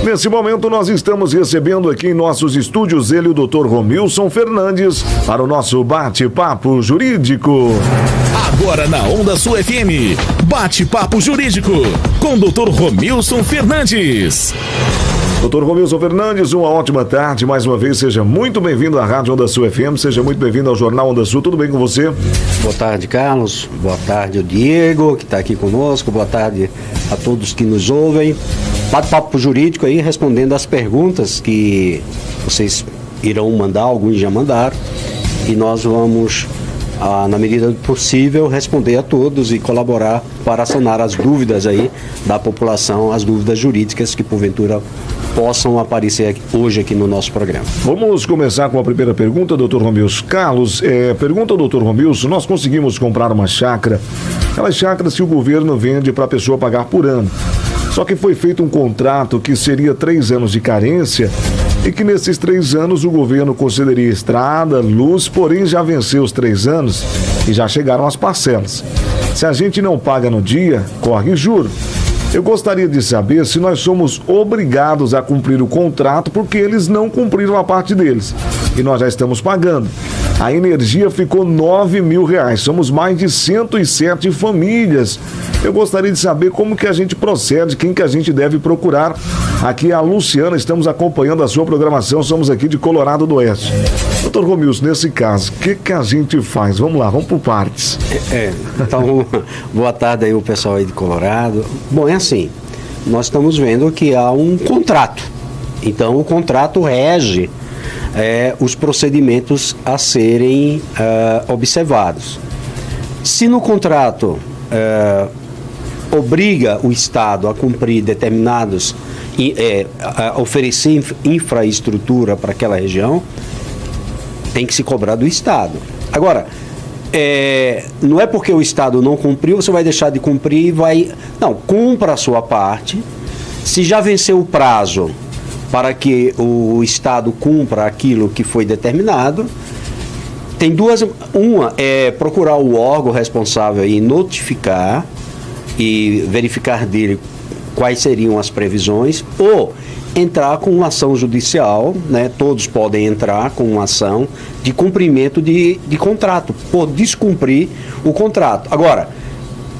Nesse momento nós estamos recebendo aqui em nossos estúdios ele, o Dr. Romilson Fernandes, para o nosso bate-papo jurídico. Agora na Onda Sul FM, bate-papo jurídico com o Dr. Romilson Fernandes. Dr. Romilson Fernandes, uma ótima tarde. Mais uma vez, seja muito bem-vindo à Rádio Onda Sul FM, seja muito bem-vindo ao Jornal Onda Sul. Tudo bem com você? Boa tarde, Carlos. Boa tarde, o Diego, que está aqui conosco. Boa tarde a todos que nos ouvem. Bate-papo jurídico aí, respondendo as perguntas que vocês irão mandar, alguns já mandaram. E nós vamos, na medida do possível, responder a todos e colaborar para sanar as dúvidas aí da população, as dúvidas jurídicas que porventura possam aparecer hoje aqui no nosso programa. Vamos começar com a primeira pergunta, doutor Romilson. Carlos, pergunta ao doutor Romilson, nós conseguimos comprar uma chácara, aquelas chácaras que o governo vende para a pessoa pagar por ano. Só que foi feito um contrato que seria 3 anos de carência e que nesses 3 anos o governo concederia estrada, luz, porém já venceu os 3 anos e já chegaram as parcelas. Se a gente não paga no dia, corre juro. Eu gostaria de saber se nós somos obrigados a cumprir o contrato porque eles não cumpriram a parte deles. E nós já estamos pagando. A energia ficou R$9.000. Somos mais de 107 famílias. Eu gostaria de saber como que a gente procede, quem que a gente deve procurar. Aqui é a Luciana, estamos acompanhando a sua programação, somos aqui de Colorado do Oeste. Doutor Romilson, nesse caso, o que a gente faz? Vamos lá, vamos por partes. Então, boa tarde aí o pessoal aí de Colorado. Bom, é assim, nós estamos vendo que há um contrato. Então, o contrato rege os procedimentos a serem observados. Se no contrato obriga o Estado a cumprir determinados, oferecer infraestrutura para aquela região, tem que se cobrar do Estado. Agora, não é porque o Estado não cumpriu, você vai deixar de cumprir e vai... Não, cumpra a sua parte. Se já venceu o prazo para que o Estado cumpra aquilo que foi determinado, tem duas... Uma é procurar o órgão responsável e notificar e verificar dele quais seriam as previsões, ou entrar com uma ação judicial, né? Todos podem entrar com uma ação de cumprimento de contrato, por descumprir o contrato. Agora,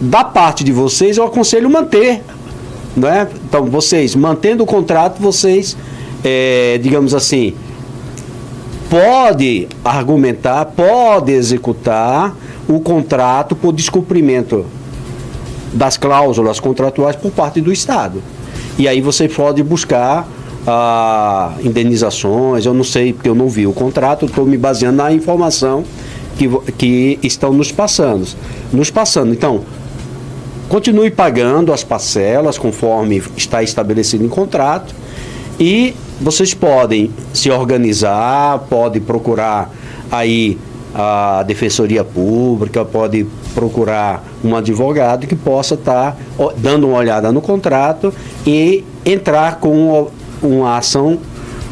da parte de vocês, eu aconselho manter, né? Então, vocês, mantendo o contrato, vocês, digamos assim, pode argumentar, pode executar o contrato por descumprimento das cláusulas contratuais por parte do Estado. E aí você pode buscar indenizações, eu não sei, porque eu não vi o contrato, estou me baseando na informação que estão nos passando. Então, continue pagando as parcelas conforme está estabelecido em contrato e vocês podem se organizar, podem procurar aí a Defensoria Pública, pode procurar um advogado que possa estar dando uma olhada no contrato e entrar com uma ação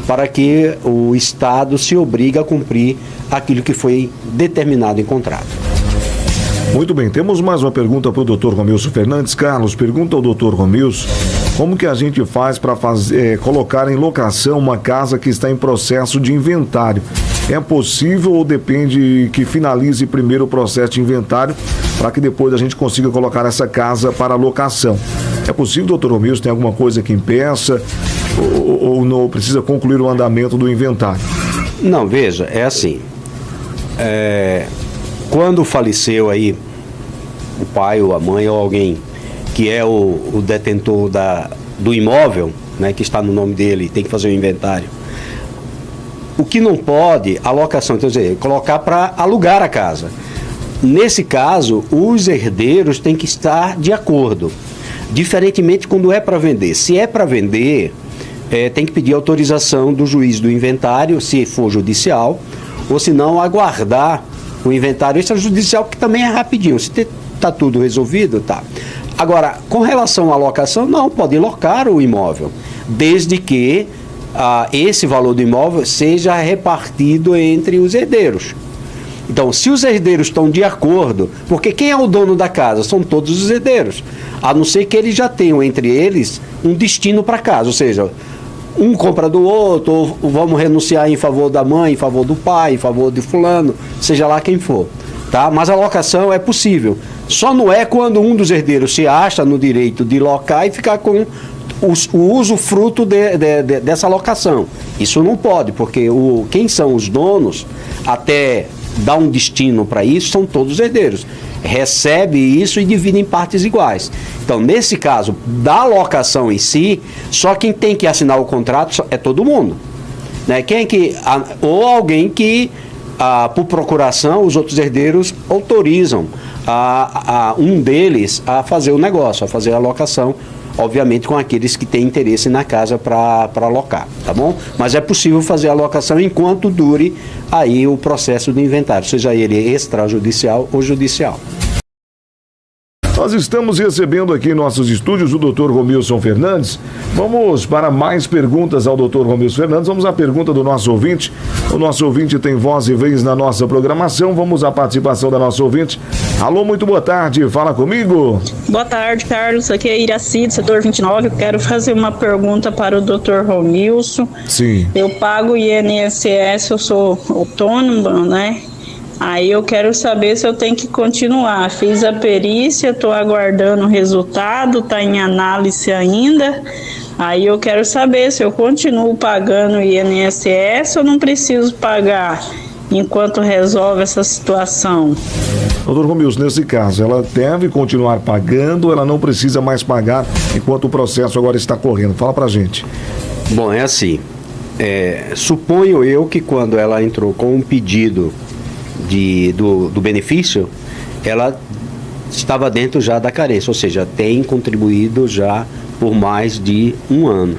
para que o Estado se obrigue a cumprir aquilo que foi determinado em contrato. Muito bem, temos mais uma pergunta para o Dr. Romilson Fernandes. Carlos, pergunta ao Dr. Romilson, como que a gente faz para colocar em locação uma casa que está em processo de inventário? É possível ou depende que finalize primeiro o processo de inventário para que depois a gente consiga colocar essa casa para locação? É possível, doutor Romilson, tem alguma coisa que impeça ou não precisa concluir o andamento do inventário? Não, veja, é assim, quando faleceu aí o pai ou a mãe ou alguém que é o detentor do imóvel, né, que está no nome dele, tem que fazer o inventário. O que não pode, a locação, quer dizer, colocar para alugar a casa. Nesse caso, os herdeiros têm que estar de acordo. Diferentemente quando é para vender. Se é para vender, tem que pedir autorização do juiz do inventário, se for judicial, ou se não, aguardar o inventário extrajudicial, que também é rapidinho. Se está tudo resolvido, tá. Agora, com relação à locação, não, pode locar o imóvel, desde que esse valor do imóvel seja repartido entre os herdeiros. Então, se os herdeiros estão de acordo, porque quem é o dono da casa? São todos os herdeiros, a não ser que eles já tenham entre eles um destino para a casa, ou seja, um compra do outro, ou vamos renunciar em favor da mãe, em favor do pai, em favor de fulano, seja lá quem for. Tá? Mas a locação é possível. Só não é quando um dos herdeiros se acha no direito de locar e ficar com o usufruto dessa locação. Isso não pode, porque quem são os donos, até dar um destino para isso, são todos os herdeiros. Recebe isso e divide em partes iguais. Então, nesse caso, da locação em si, só quem tem que assinar o contrato é todo mundo. Né? Ou alguém que, por procuração, os outros herdeiros autorizam um deles a fazer o negócio, a fazer a locação, obviamente com aqueles que têm interesse na casa para alocar, tá bom? Mas é possível fazer a locação enquanto dure aí o processo de inventário, seja ele extrajudicial ou judicial. Nós estamos recebendo aqui em nossos estúdios o Dr. Romilson Fernandes. Vamos para mais perguntas ao Dr. Romilson Fernandes. Vamos à pergunta do nosso ouvinte. O nosso ouvinte tem voz e vez na nossa programação. Vamos à participação da nossa ouvinte. Alô, muito boa tarde. Fala comigo. Boa tarde, Carlos. Aqui é Iraci, do setor 29. Eu quero fazer uma pergunta para o Dr. Romilson. Sim. Eu pago INSS, eu sou autônoma, né? Aí eu quero saber se eu tenho que continuar. Fiz a perícia, estou aguardando o resultado, está em análise ainda. Aí eu quero saber se eu continuo pagando o INSS ou não preciso pagar enquanto resolve essa situação. Doutor Romilson, nesse caso, ela deve continuar pagando, ela não precisa mais pagar enquanto o processo agora está correndo. Fala pra gente. Bom, é assim. Suponho eu que quando ela entrou com um pedido do benefício, ela estava dentro já da carência, ou seja, tem contribuído já por mais de um ano.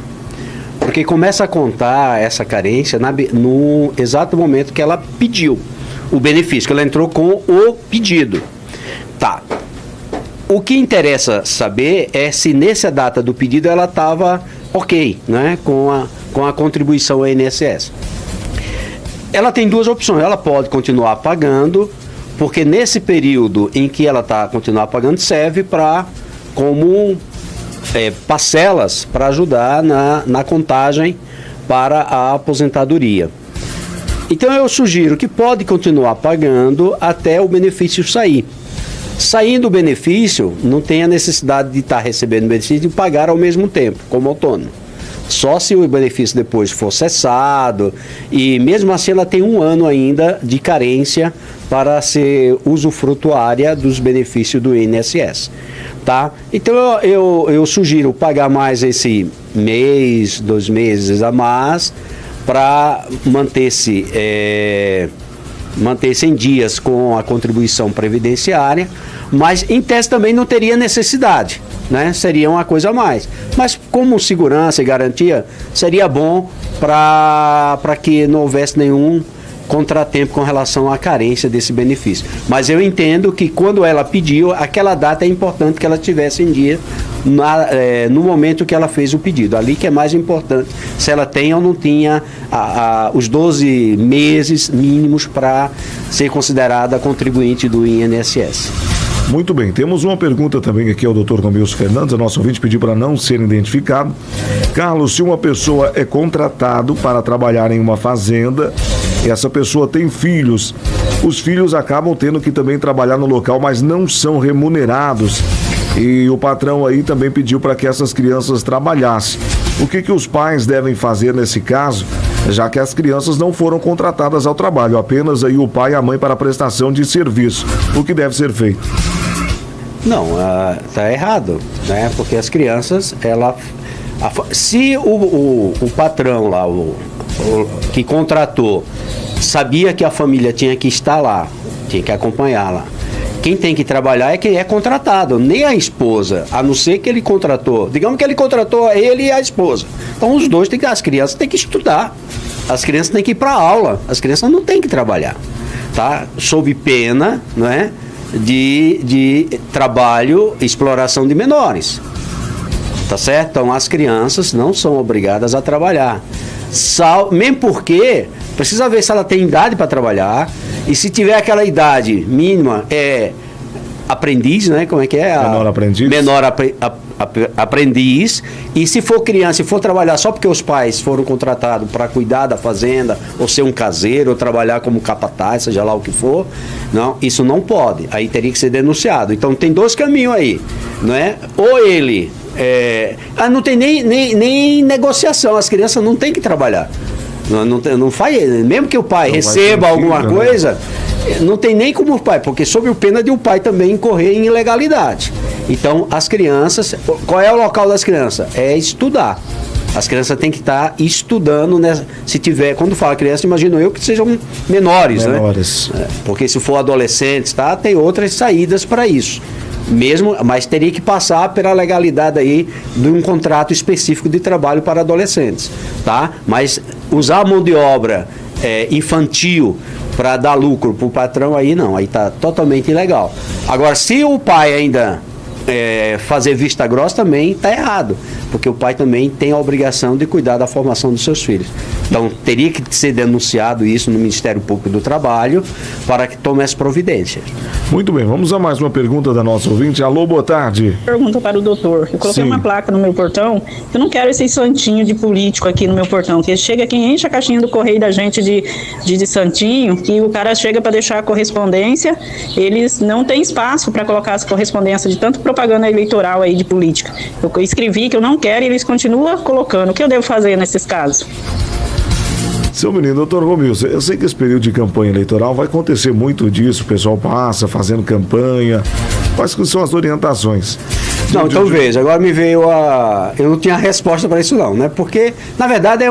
Porque começa a contar essa carência no exato momento que ela pediu o benefício, que ela entrou com o pedido. Tá. O que interessa saber é se nessa data do pedido ela estava ok, né, com a contribuição ao INSS. Ela tem duas opções. Ela pode continuar pagando, porque nesse período em que ela está continuar pagando, serve como parcelas para ajudar na contagem para a aposentadoria. Então eu sugiro que pode continuar pagando até o benefício sair. Saindo o benefício, não tem a necessidade de estar recebendo o benefício e pagar ao mesmo tempo, como autônomo. Só se o benefício depois for cessado, e mesmo assim ela tem um ano ainda de carência para ser usufrutuária dos benefícios do INSS. Tá? Então eu sugiro pagar mais esse mês, 2 meses a mais, para manter-se em dias com a contribuição previdenciária, mas em tese também não teria necessidade, né? Seria uma coisa a mais. Mas como segurança e garantia, seria bom para que não houvesse nenhum contratempo com relação à carência desse benefício. Mas eu entendo que quando ela pediu, aquela data é importante que ela tivesse em dia no momento que ela fez o pedido. Ali que é mais importante, se ela tem ou não tinha os 12 meses mínimos para ser considerada contribuinte do INSS. Muito bem, temos uma pergunta também aqui ao Dr. Romilson Fernandes, a nossa ouvinte pediu para não ser identificado. Carlos, se uma pessoa é contratado para trabalhar em uma fazenda e essa pessoa tem filhos, os filhos acabam tendo que também trabalhar no local, mas não são remunerados. E o patrão aí também pediu para que essas crianças trabalhassem. O que os pais devem fazer nesse caso, já que as crianças não foram contratadas ao trabalho, apenas aí o pai e a mãe para a prestação de serviço? O que deve ser feito? Não, tá errado, né? Porque as crianças, se o patrão lá, o que contratou, sabia que a família tinha que estar lá, tinha que acompanhá-la. Quem tem que trabalhar é quem é contratado, nem a esposa, a não ser que ele contratou. Digamos que ele contratou ele e a esposa. Então os dois as crianças têm que estudar. As crianças têm que ir para a aula. As crianças não têm que trabalhar, tá? Sob pena, não é, de trabalho, exploração de menores. Tá certo? Então as crianças não são obrigadas a trabalhar. Mesmo porque precisa ver se ela tem idade para trabalhar, e se tiver aquela idade mínima, aprendiz, né? Como é que é? Menor aprendiz. aprendiz, e se for criança e for trabalhar só porque os pais foram contratados para cuidar da fazenda, ou ser um caseiro, ou trabalhar como capataz, seja lá o que for, não, isso não pode, aí teria que ser denunciado. Então tem 2 caminhos aí, não é? Ou ele não tem nem negociação, as crianças não têm que trabalhar, não faz, mesmo que o pai não receba alguma coisa, né? Não tem nem como o pai, porque sob o pena de o pai também incorrer em ilegalidade. Então, as crianças, qual é o local das crianças? É estudar. As crianças têm que estar estudando, né? Se tiver, quando fala criança, imagino eu que sejam menores, né? Porque se for adolescentes, tá? Tem outras saídas para isso. Mesmo, mas teria que passar pela legalidade aí de um contrato específico de trabalho para adolescentes, tá? Mas usar a mão de obra infantil para dar lucro para o patrão, aí não, aí está totalmente ilegal. Agora, se o pai ainda fazer vista grossa, também está errado, porque o pai também tem a obrigação de cuidar da formação dos seus filhos. Então, teria que ser denunciado isso no Ministério Público do Trabalho para que tome as providências. Muito bem, vamos a mais uma pergunta da nossa ouvinte. Alô, boa tarde. Pergunta para o doutor. Eu coloquei Sim. uma placa no meu portão. Eu não quero esse santinho de político aqui no meu portão, que chega aqui, enche a caixinha do correio da gente de santinho, que o cara chega para deixar a correspondência, eles não têm espaço para colocar as correspondências de tanto propaganda eleitoral aí de política. Eu escrevi que eu não quero e eles continuam colocando. O que eu devo fazer nesses casos? Seu menino, doutor Romilson, eu sei que esse período de campanha eleitoral vai acontecer muito disso, o pessoal passa fazendo campanha. Quais que são as orientações? Não, então veja, agora me veio eu não tinha resposta para isso não, né? Porque, na verdade,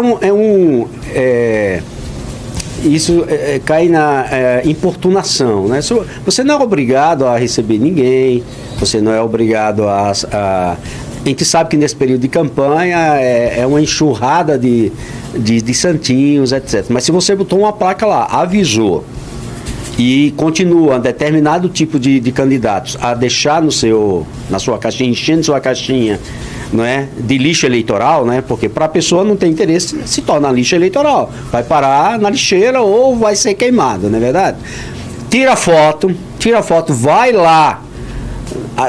isso cai na importunação, né? Você não é obrigado a receber ninguém, você não é obrigado a gente sabe que nesse período de campanha é uma enxurrada de santinhos, etc. Mas se você botou uma placa lá, avisou, e continua determinado tipo de candidatos a deixar na sua caixinha, enchendo sua caixinha, não é, de lixo eleitoral, né? Porque para a pessoa não tem interesse, se torna lixo eleitoral. Vai parar na lixeira ou vai ser queimado, não é verdade? Tira foto, vai lá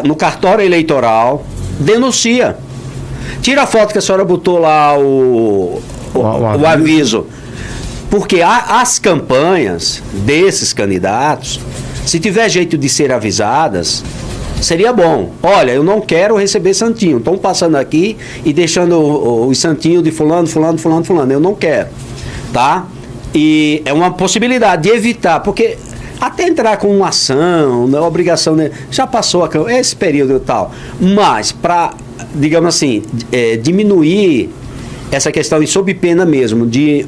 no cartório eleitoral, denuncia. Tira a foto que a senhora botou lá o aviso. Porque as campanhas desses candidatos, se tiver jeito de ser avisadas, seria bom. Olha, eu não quero receber santinho. Estão passando aqui e deixando os santinhos de fulano. Eu não quero. Tá? E é uma possibilidade de evitar, porque até entrar com uma ação, na obrigação, né? Já passou esse período e tal. Mas para, digamos assim, diminuir essa questão, e sob pena mesmo de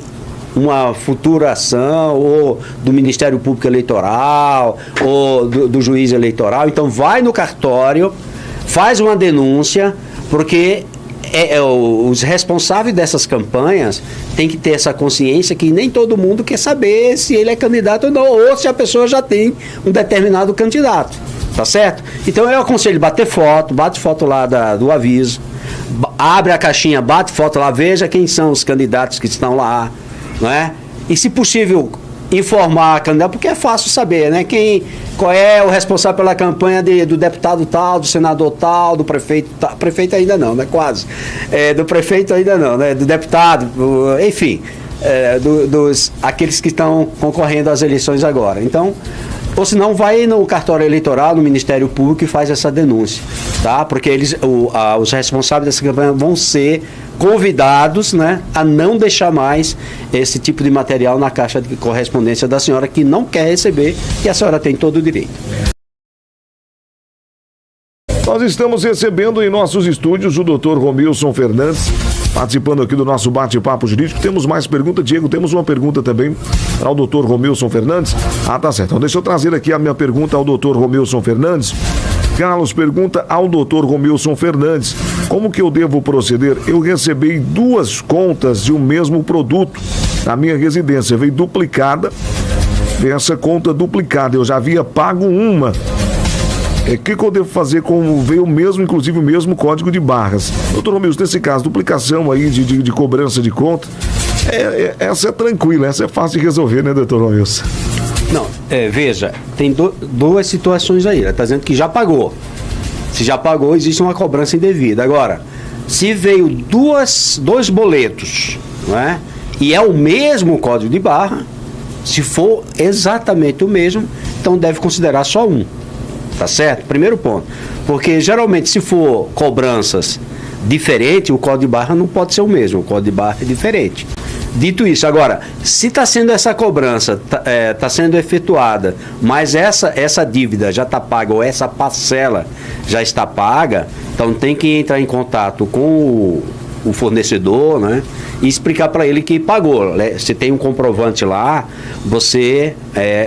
uma futura ação, ou do Ministério Público Eleitoral, ou do juiz eleitoral, então vai no cartório, faz uma denúncia, porque os responsáveis dessas campanhas têm que ter essa consciência que nem todo mundo quer saber se ele é candidato ou não, ou se a pessoa já tem um determinado candidato, tá certo? Então eu aconselho bate foto lá do aviso, abre a caixinha, bate foto lá, veja quem são os candidatos que estão lá, não é? E se possível informar a candidato, porque é fácil saber, né? Qual é o responsável pela campanha do deputado tal, do senador tal, do prefeito tal, prefeito ainda não, né? Quase. Do prefeito ainda não, né? Do deputado, enfim, aqueles que estão concorrendo às eleições agora. Então, ou se não, vai no cartório eleitoral, no Ministério Público, e faz essa denúncia, tá? Porque os responsáveis dessa campanha vão ser convidados, né, a não deixar mais esse tipo de material na caixa de correspondência da senhora que não quer receber, e a senhora tem todo o direito. Nós estamos recebendo em nossos estúdios o Dr. Romilson Fernandes, participando aqui do nosso bate-papo jurídico. Temos mais pergunta, Diego? Temos uma pergunta também para o Dr. Romilson Fernandes. Ah, tá certo. Então deixa eu trazer aqui a minha pergunta ao Dr. Romilson Fernandes. Carlos pergunta ao Dr. Romilson Fernandes: como que eu devo proceder? Eu recebi 2 contas de um mesmo produto na minha residência. Veio duplicada, veio essa conta duplicada. Eu já havia pago uma. O que eu devo fazer com veio inclusive o mesmo código de barras? Doutor Romilson, nesse caso, duplicação aí de cobrança de conta, essa é tranquila, essa é fácil de resolver, né, doutor Romilson? Não, veja, tem duas situações aí. Ela está dizendo que já pagou. Se já pagou, existe uma cobrança indevida. Agora, se veio dois boletos, não é? E é o mesmo código de barra, se for exatamente o mesmo, então deve considerar só um. Tá certo? Primeiro ponto. Porque geralmente se for cobranças diferentes, o código de barra não pode ser o mesmo, o código de barra é diferente. Dito isso, agora, se está sendo essa cobrança, está sendo efetuada, mas essa dívida já está paga, ou essa parcela já está paga, então tem que entrar em contato com o fornecedor, né, e explicar para ele que pagou. Se tem um comprovante lá, você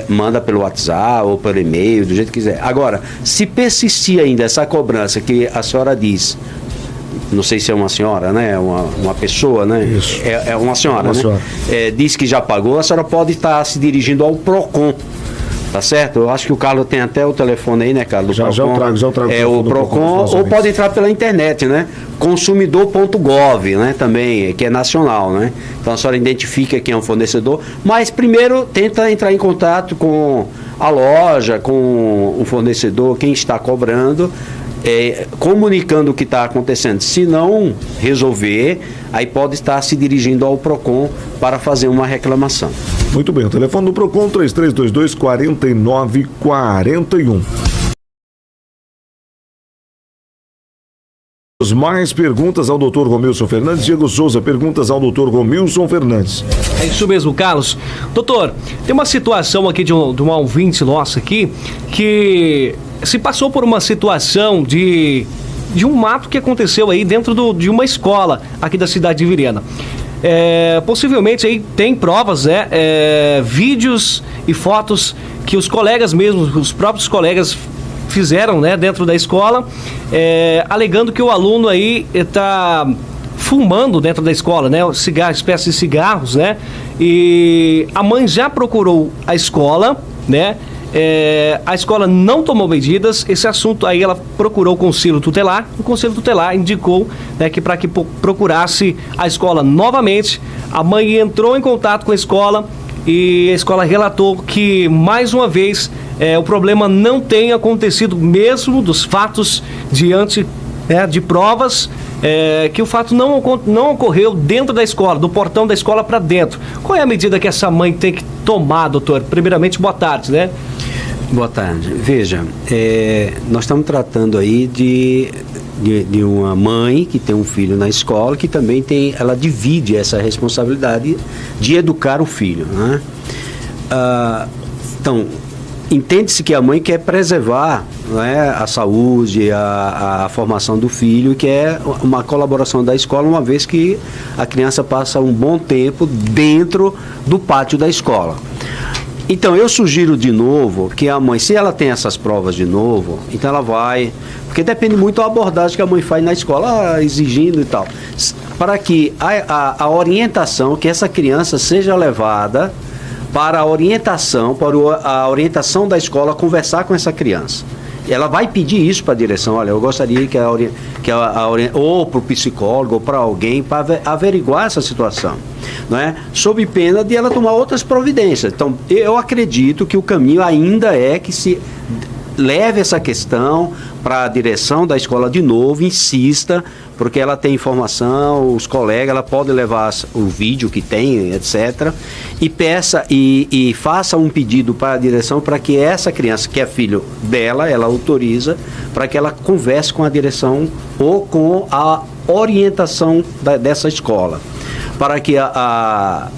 manda pelo WhatsApp ou pelo e-mail, do jeito que quiser. Agora, se persistir ainda essa cobrança que a senhora diz, não sei se é uma senhora, né? Uma pessoa, né? Isso. É uma senhora, uma né? senhora. Diz que já pagou, a senhora pode estar se dirigindo ao PROCON, tá certo? Eu acho que o Carlos tem até o telefone aí, né, Carlos? Já eu trago. É o PROCON, ou pode entrar pela internet, né? Consumidor.gov, né? Também, que é nacional, né? Então a senhora identifica quem é o fornecedor, mas primeiro tenta entrar em contato com a loja, com o fornecedor, quem está cobrando, comunicando o que está acontecendo. Se não resolver, aí pode estar se dirigindo ao PROCON para fazer uma reclamação. Muito bem, o telefone do PROCON 3322-4941. Mais perguntas ao Dr. Romilson Fernandes. Diego Souza, perguntas ao Dr. Romilson Fernandes. É isso mesmo, Carlos. Doutor, tem uma situação aqui de uma ouvinte nossa aqui, que se passou por uma situação de um mato que aconteceu aí dentro de uma escola aqui da cidade de Virena. Possivelmente aí tem provas, né? Vídeos e fotos que os colegas mesmos, os próprios colegas fizeram, né, dentro da escola, alegando que o aluno aí está fumando dentro da escola, né, espécie de cigarros, né, e a mãe já procurou a escola, né, a escola não tomou medidas. Esse assunto aí ela procurou o conselho tutelar indicou, né, que para que procurasse a escola novamente. A mãe entrou em contato com a escola e a escola relatou que mais uma vez o problema não tem acontecido, mesmo dos fatos diante de provas, que o fato não ocorreu dentro da escola, do portão da escola para dentro. Qual é a medida que essa mãe tem que tomar, doutor? Primeiramente, boa tarde, né? Boa tarde. Veja, nós estamos tratando aí de uma mãe que tem um filho na escola, que também ela divide essa responsabilidade de educar o filho, né? Então, entende-se que a mãe quer preservar, né, a saúde, a formação do filho, que é uma colaboração da escola, uma vez que a criança passa um bom tempo dentro do pátio da escola. Então, eu sugiro de novo que a mãe, se ela tem essas provas de novo, então ela vai, porque depende muito da abordagem que a mãe faz na escola, exigindo e tal, para que a orientação, que essa criança seja levada para a orientação da escola, conversar com essa criança. Ela vai pedir isso para a direção: olha, eu gostaria ou para o psicólogo, ou para alguém, para averiguar essa situação, não é? Sob pena de ela tomar outras providências. Então, eu acredito que o caminho ainda é que se leve essa questão para a direção da escola de novo, insista, porque ela tem informação, os colegas, ela pode levar o vídeo que tem, etc., e peça e faça um pedido para a direção para que essa criança, que é filho dela, ela autoriza, para que ela converse com a direção ou com a orientação dessa escola, para que a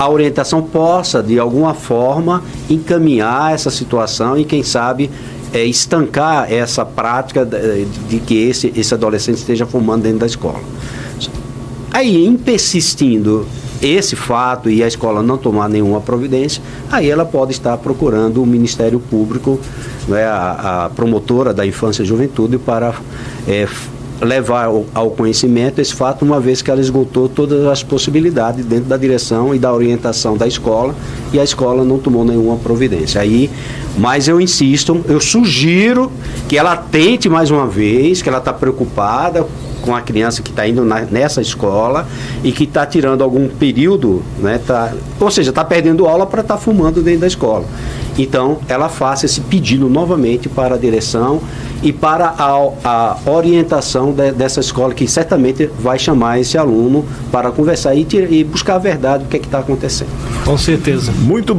orientação possa, de alguma forma, encaminhar essa situação e, quem sabe, estancar essa prática de que esse adolescente esteja fumando dentro da escola. Aí, em persistindo esse fato e a escola não tomar nenhuma providência, aí ela pode estar procurando o Ministério Público, né, a promotora da Infância e Juventude, para levar ao conhecimento esse fato, uma vez que ela esgotou todas as possibilidades dentro da direção e da orientação da escola, e a escola não tomou nenhuma providência. Aí, mas eu insisto, eu sugiro que ela tente mais uma vez, que ela está preocupada com a criança que está indo nessa escola e que está tirando algum período, né, ou seja, está perdendo aula para estar fumando dentro da escola. Então, ela faça esse pedido novamente para a direção e para a orientação dessa escola, que certamente vai chamar esse aluno para conversar e buscar a verdade do que é que está acontecendo. Com certeza. Muito